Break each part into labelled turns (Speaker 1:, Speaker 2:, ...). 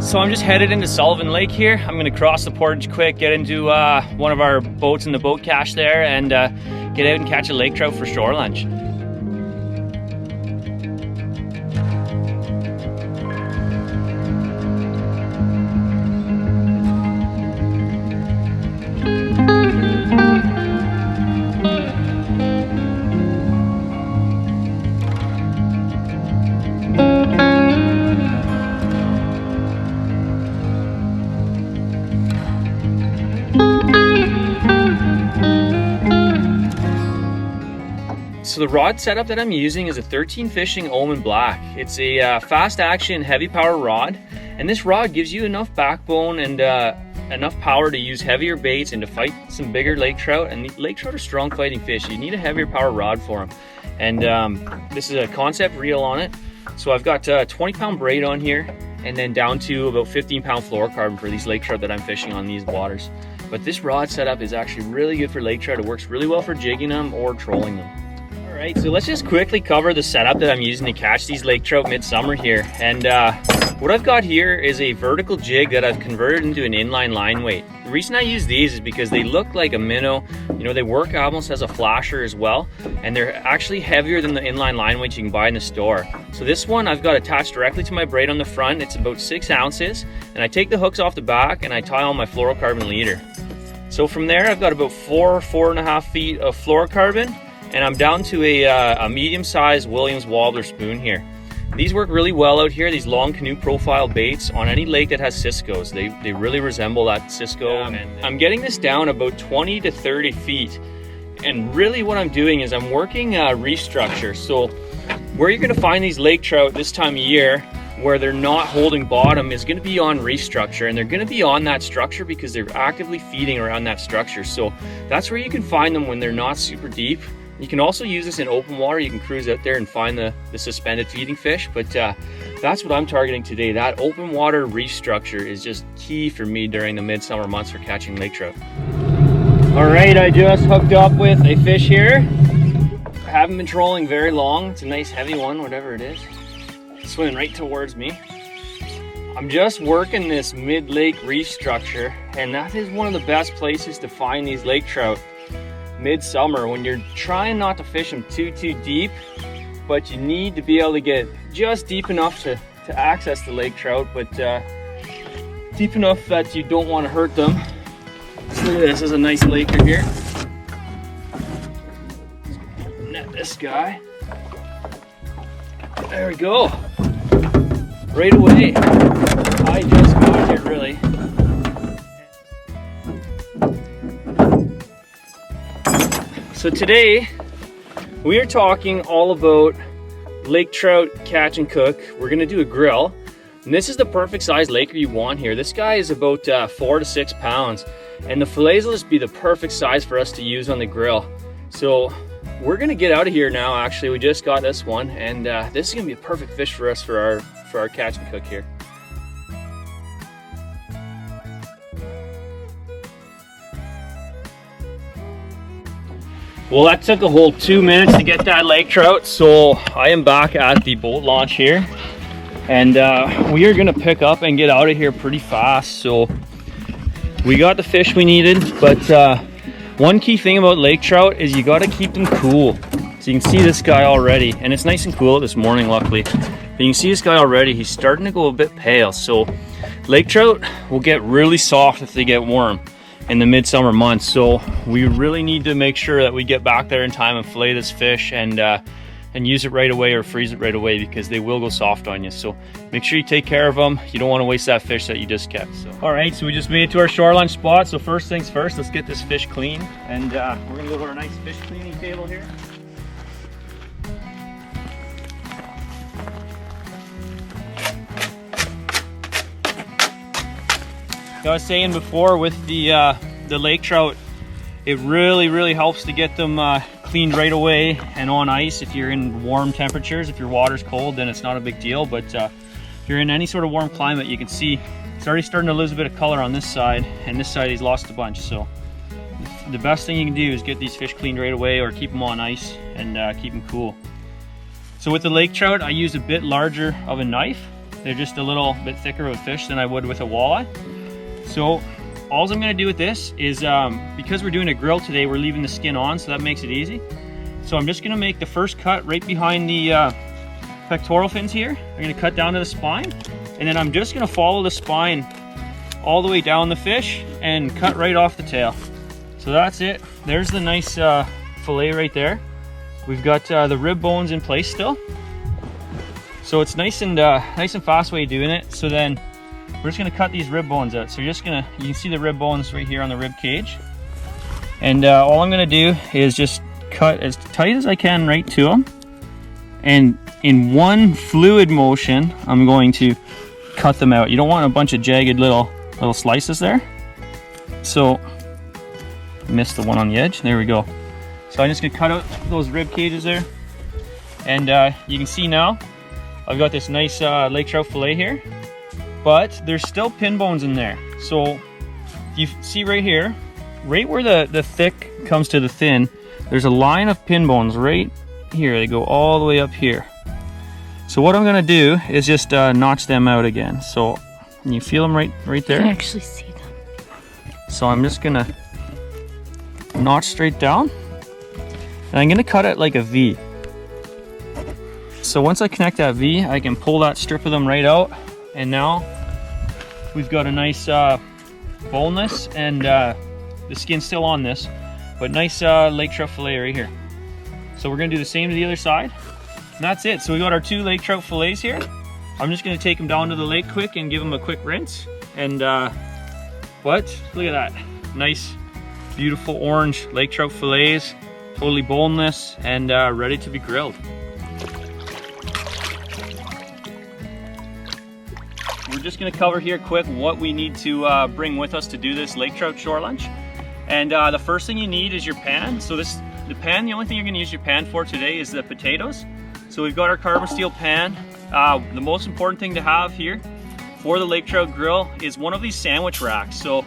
Speaker 1: So I'm just headed into Sullivan Lake here. I'm gonna cross the portage quick, get into one of our boats in the boat cache there, and get out and catch a lake trout for shore lunch. So the rod setup that I'm using is a 13 fishing Omen Black. It's a fast action, heavy power rod, and this rod gives you enough backbone and enough power to use heavier baits and to fight some bigger lake trout. And lake trout are strong fighting fish. You need a heavier power rod for them. And this is a concept reel on it. So I've got 20-pound braid on here, and then down to about 15-pound fluorocarbon for these lake trout that I'm fishing on these waters. But this rod setup is actually really good for lake trout. It works really well for jigging them or trolling them. Alright, so let's just quickly cover the setup that I'm using to catch these lake trout midsummer here. And what I've got here is a vertical jig that I've converted into an inline line weight. The reason I use these is because they look like a minnow. You know, they work almost as a flasher as well, and they're actually heavier than the inline line weights you can buy in the store. So this one I've got attached directly to my braid on the front. It's about 6 ounces, and I take the hooks off the back and I tie on my fluorocarbon leader. So from there I've got about 4.5 feet of fluorocarbon, and I'm down to a medium-sized Williams wobbler spoon here. These work really well out here, these long canoe profile baits on any lake that has ciscos. They really resemble that cisco. I'm getting this down about 20 to 30 feet. And really what I'm doing is I'm working reef structure. So where you're gonna find these lake trout this time of year where they're not holding bottom is gonna be on reef structure, and they're gonna be on that structure because they're actively feeding around that structure. So that's where you can find them when they're not super deep. You can also use this in open water. You can cruise out there and find the suspended feeding fish, but that's what I'm targeting today. That open water reef structure is just key for me during the midsummer months for catching lake trout. All right, I just hooked up with a fish here. I haven't been trolling very long. It's a nice heavy one, whatever it is. Swimming right towards me. I'm just working this mid-lake reef structure, and that is one of the best places to find these lake trout midsummer when you're trying not to fish them too deep, but you need to be able to get just deep enough to access the lake trout, but deep enough that you don't want to hurt them. So look at this, is a nice laker here. Net this guy. There we go. Right away. I just got here really. So today we are talking all about lake trout catch and cook. We're gonna do a grill, and this is the perfect size laker you want here. This guy is about 4 to 6 pounds, and the fillets will just be the perfect size for us to use on the grill. So we're gonna get out of here now. Actually, we just got this one, and this is gonna be a perfect fish for us for our catch and cook here. Well, that took a whole 2 minutes to get that lake trout, so I am back at the boat launch here, and we are gonna pick up and get out of here pretty fast. So we got the fish we needed, but one key thing about lake trout is you gotta keep them cool. So you can see this guy already, and it's nice and cool this morning luckily, but you can see this guy already, he's starting to go a bit pale. So lake trout will get really soft if they get warm in the midsummer months, so we really need to make sure that we get back there in time and fillet this fish and use it right away or freeze it right away, because they will go soft on you. So make sure you take care of them. You don't want to waste that fish that you just kept. So all right, so we just made it to our shore lunch spot. So first things first, let's get this fish clean, and we're gonna go to our nice fish cleaning table here. I was saying before with the lake trout, it really helps to get them cleaned right away and on ice. If you're in warm temperatures, if your water's cold, then it's not a big deal, but if you're in any sort of warm climate, you can see it's already starting to lose a bit of color on this side, and this side he's lost a bunch. So the best thing you can do is get these fish cleaned right away, or keep them on ice and keep them cool. So with the lake trout, I use a bit larger of a knife. They're just a little bit thicker of a fish than I would with a walleye. So all I'm gonna do with this is, because we're doing a grill today, we're leaving the skin on, so that makes it easy. So I'm just gonna make the first cut right behind the pectoral fins here. I'm gonna cut down to the spine, and then I'm just gonna follow the spine all the way down the fish and cut right off the tail. So that's it. There's the nice fillet right there. We've got the rib bones in place still. So it's nice and fast way of doing it. So then we're just gonna cut these rib bones out. So you can see the rib bones right here on the rib cage. And all I'm gonna do is just cut as tight as I can right to them. And in one fluid motion, I'm going to cut them out. You don't want a bunch of jagged little slices there. So, missed the one on the edge. There we go. So I'm just gonna cut out those rib cages there. And you can see now, I've got this nice lake trout fillet here, but there's still pin bones in there. So you see right here, right where the thick comes to the thin, there's a line of pin bones right here. They go all the way up here. So what I'm gonna do is just notch them out again. So can you feel them right there?
Speaker 2: You can actually see them.
Speaker 1: So I'm just gonna notch straight down, and I'm gonna cut it like a V. So once I connect that V, I can pull that strip of them right out, and now we've got a nice boneless, and the skin's still on this, but nice lake trout fillet right here. So we're gonna do the same to the other side, and that's it. So we got our 2 lake trout fillets here. I'm just gonna take them down to the lake quick and give them a quick rinse. And look at that, nice, beautiful orange lake trout fillets, totally boneless and ready to be grilled. We're just gonna cover here quick what we need to bring with us to do this lake trout shore lunch. And the first thing you need is your pan. So the only thing you're gonna use your pan for today is the potatoes. So we've got our carbon steel pan. The most important thing to have here for the lake trout grill is one of these sandwich racks. So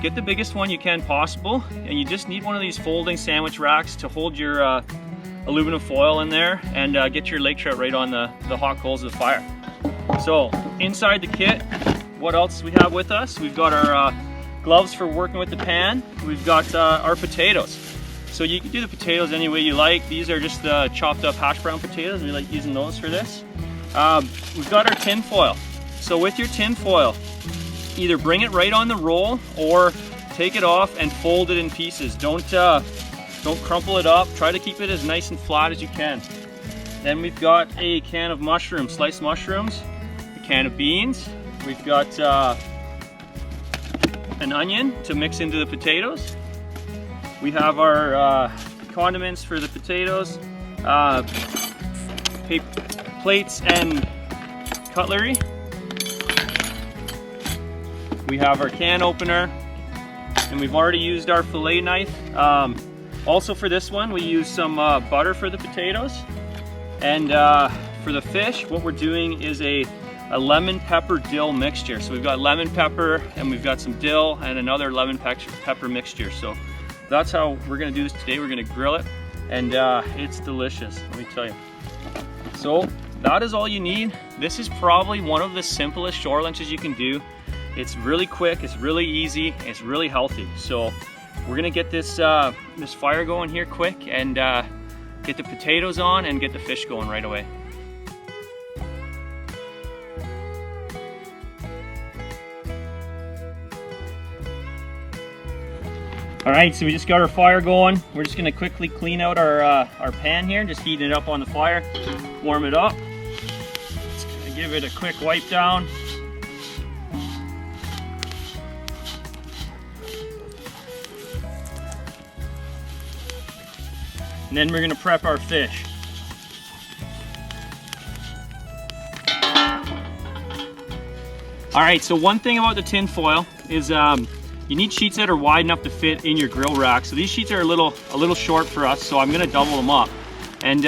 Speaker 1: get the biggest one you can possible, and you just need one of these folding sandwich racks to hold your aluminum foil in there and get your lake trout right on the hot coals of the fire. So inside the kit, what else we have with us? We've got our gloves for working with the pan. We've got our potatoes. So you can do the potatoes any way you like. These are just chopped up hash brown potatoes. We like using those for this. We've got our tin foil. So with your tin foil, either bring it right on the roll or take it off and fold it in pieces. Don't crumple it up. Try to keep it as nice and flat as you can. Then we've got a can of mushrooms, sliced mushrooms, a can of beans. We've got an onion to mix into the potatoes. We have our condiments for the potatoes, plates and cutlery. We have our can opener, and we've already used our fillet knife. Also for this one, we use some butter for the potatoes. And for the fish, what we're doing is a lemon pepper dill mixture. So we've got lemon pepper, and we've got some dill and another lemon pepper mixture. So that's how we're gonna do this today. We're gonna grill it, and it's delicious, let me tell you. So that is all you need. This is probably one of the simplest shore lunches you can do. It's really quick, it's really easy, it's really healthy. So we're gonna get this this fire going here quick and get the potatoes on and get the fish going right away. All right, so we just got our fire going. We're just gonna quickly clean out our pan here, just heating it up on the fire, warm it up. Just gonna give it a quick wipe down. And then we're gonna prep our fish. All right, so one thing about the tin foil is you need sheets that are wide enough to fit in your grill rack. So these sheets are a little short for us, so I'm gonna double them up. And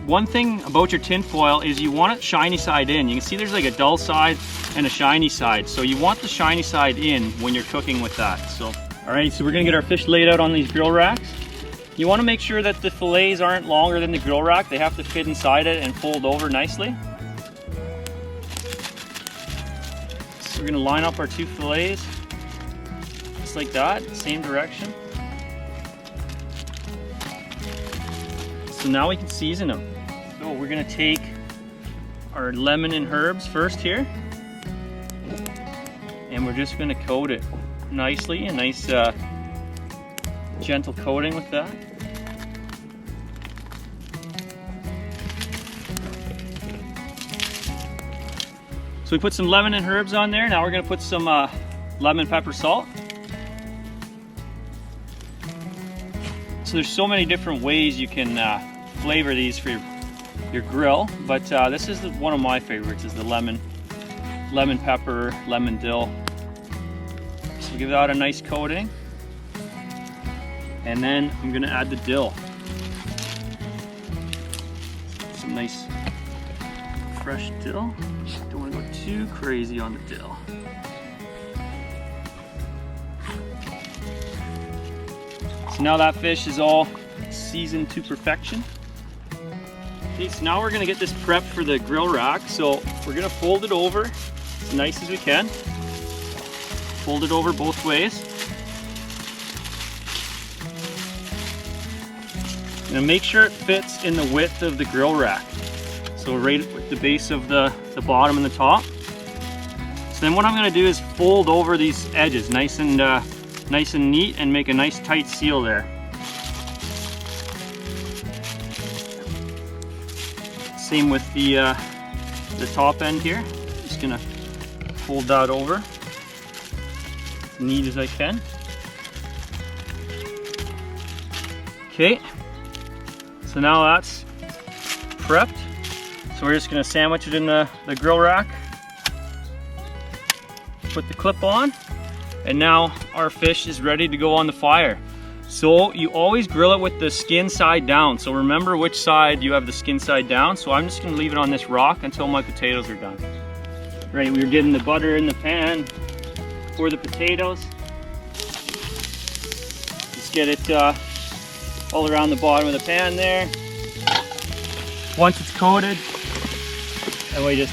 Speaker 1: one thing about your tin foil is you want it shiny side in. You can see there's like a dull side and a shiny side. So you want the shiny side in when you're cooking with that. So, all right, so we're gonna get our fish laid out on these grill racks. You wanna make sure that the fillets aren't longer than the grill rack. They have to fit inside it and fold over nicely. We're gonna line up our 2 fillets, just like that, same direction. So now we can season them. So we're gonna take our lemon and herbs first here, and we're just gonna coat it nicely, a nice gentle coating with that. So we put some lemon and herbs on there. Now we're gonna put some lemon pepper salt. So there's so many different ways you can flavor these for your grill, but this is one of my favorites, is the lemon pepper, lemon dill. So give that a nice coating. And then I'm gonna add the dill. Some nice fresh dill. Don't wanna go too crazy on the dill. So now that fish is all seasoned to perfection. Okay, so now we're gonna get this prepped for the grill rack. So we're gonna fold it over as nice as we can. Fold it over both ways. And make sure it fits in the width of the grill rack. So right at the base of the bottom and the top. So then what I'm gonna do is fold over these edges nice and neat, and make a nice tight seal there. Same with the top end here. Just gonna fold that over as neat as I can. Okay, so now that's prepped. So we're just gonna sandwich it in the grill rack. Put the clip on, and now our fish is ready to go on the fire. So you always grill it with the skin side down. So remember which side you have the skin side down. So I'm just gonna leave it on this rock until my potatoes are done. Right, we're getting the butter in the pan for the potatoes. Just get it all around the bottom of the pan there. Once it's coated, and we just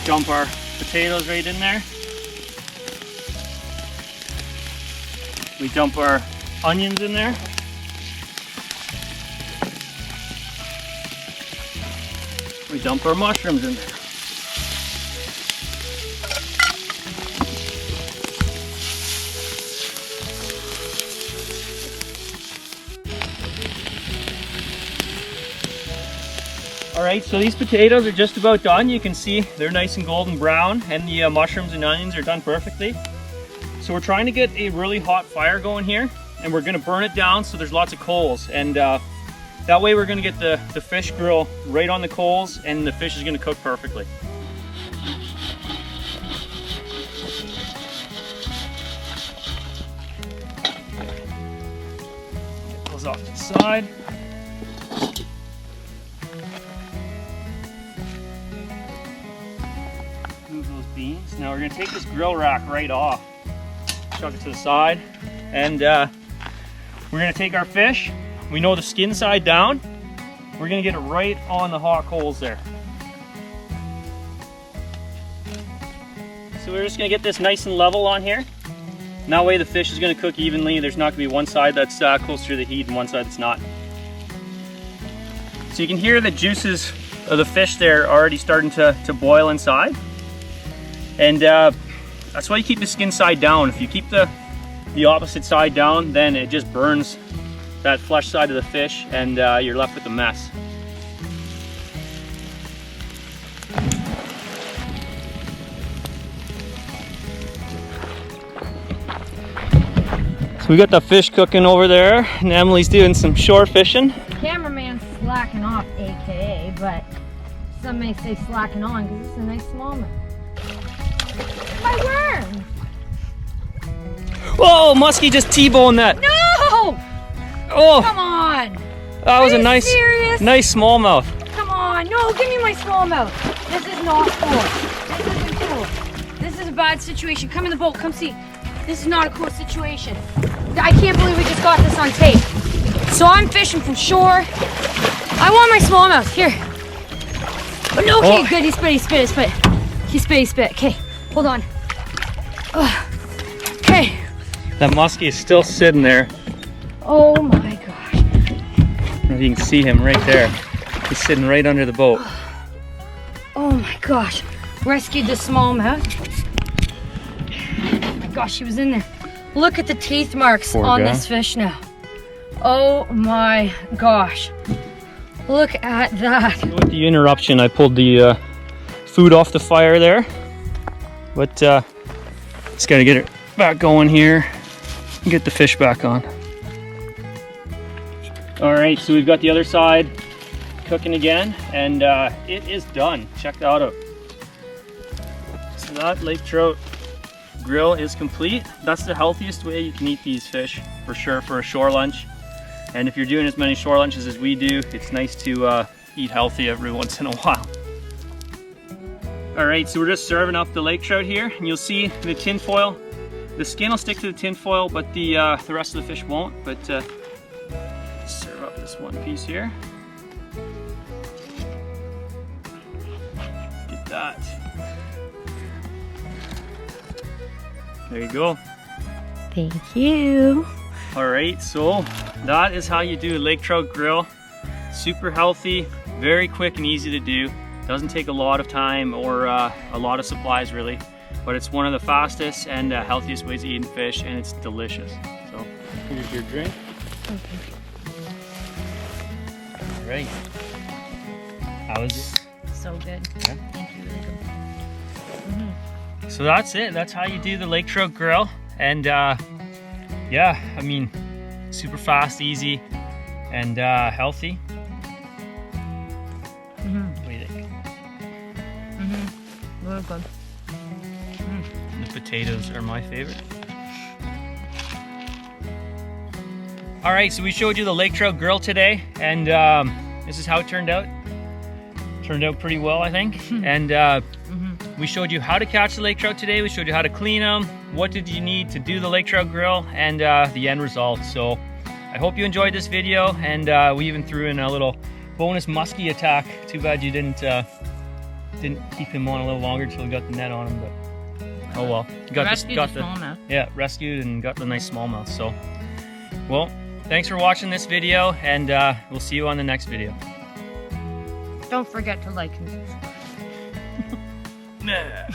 Speaker 1: dump our potatoes right in there. We dump our onions in there. We dump our mushrooms in there. All right, so these potatoes are just about done. You can see they're nice and golden brown, and the mushrooms and onions are done perfectly. So we're trying to get a really hot fire going here, and we're gonna burn it down so there's lots of coals. And that way we're gonna get the fish grill right on the coals, and the fish is gonna cook perfectly. Get those off to the side. Move those beans. Now we're gonna take this grill rack right off. Chuck it to the side, and we're gonna take our fish. We know the skin side down. We're gonna get it right on the hot coals there. So we're just gonna get this nice and level on here. And that way the fish is gonna cook evenly. There's not gonna be one side that's closer to the heat and one side that's not. So you can hear the juices of the fish there already starting to boil inside. And that's why you keep the skin side down. If you keep the opposite side down, then it just burns that flesh side of the fish, and you're left with a mess. So we got the fish cooking over there, and Emily's doing some shore fishing.
Speaker 2: Cameraman's slacking off, AKA, but some may say slacking on because it's a nice smallmouth. My worm!
Speaker 1: Whoa, Musky just T-boned that.
Speaker 2: No!
Speaker 1: Oh,
Speaker 2: come on!
Speaker 1: That was a nice smallmouth.
Speaker 2: Come on, no, give me my smallmouth. This is not cool. This isn't cool. This is a bad situation. Come in the boat, come see. This is not a cool situation. I can't believe we just got this on tape. So I'm fishing from shore. I want my smallmouth, here. Oh, no, okay, good, he spit. He spit. Okay, hold on. Okay.
Speaker 1: That muskie is still sitting there.
Speaker 2: Oh my gosh.
Speaker 1: I don't know if you can see him right there. He's sitting right under the boat.
Speaker 2: Oh my gosh. Rescued the smallmouth. Oh my gosh, she was in there. Look at the teeth marks
Speaker 1: Poor
Speaker 2: on
Speaker 1: guy.
Speaker 2: this fish now. Oh my gosh. Look at that.
Speaker 1: With the interruption, I pulled the food off the fire there. But just gotta get it back going here and get the fish back on. All right, so we've got the other side cooking again, and it is done. Check that out. So that Lake Trout grill is complete. That's the healthiest way you can eat these fish, for sure, for a shore lunch. And if you're doing as many shore lunches as we do, it's nice to eat healthy every once in a while. All right, so we're just serving up the lake trout here, and you'll see the tin foil. The skin will stick to the tin foil, but the rest of the fish won't. But serve up this one piece here. Get that. There you go.
Speaker 2: Thank you.
Speaker 1: All right, so that is how you do a lake trout grill. Super healthy, very quick and easy to do. Doesn't take a lot of time or a lot of supplies really, but it's one of the fastest and healthiest ways of eating fish, and it's delicious. So here's your drink.
Speaker 2: Okay.
Speaker 1: All right. How is it?
Speaker 2: So good.
Speaker 1: Yeah.
Speaker 2: Thank you. Really good.
Speaker 1: So that's it. That's how you do the lake trout grill. And yeah, I mean, super fast, easy, and healthy. What do you think?
Speaker 2: Really good.
Speaker 1: The potatoes are my favorite. All right, so we showed you the lake trout grill today, and this is how it turned out. Turned out pretty well, I think. And we showed you how to catch the lake trout today. We showed you how to clean them. What did you need to do the lake trout grill, and the end result. So I hope you enjoyed this video, and we even threw in a little bonus musky attack. Too bad you didn't keep him on a little longer till we got the net on him, but oh well.
Speaker 2: Rescued the smallmouth.
Speaker 1: Yeah, rescued and got the nice smallmouth. So, well, thanks for watching this video, and we'll see you on the next video.
Speaker 2: Don't forget to like and subscribe.
Speaker 1: Nah.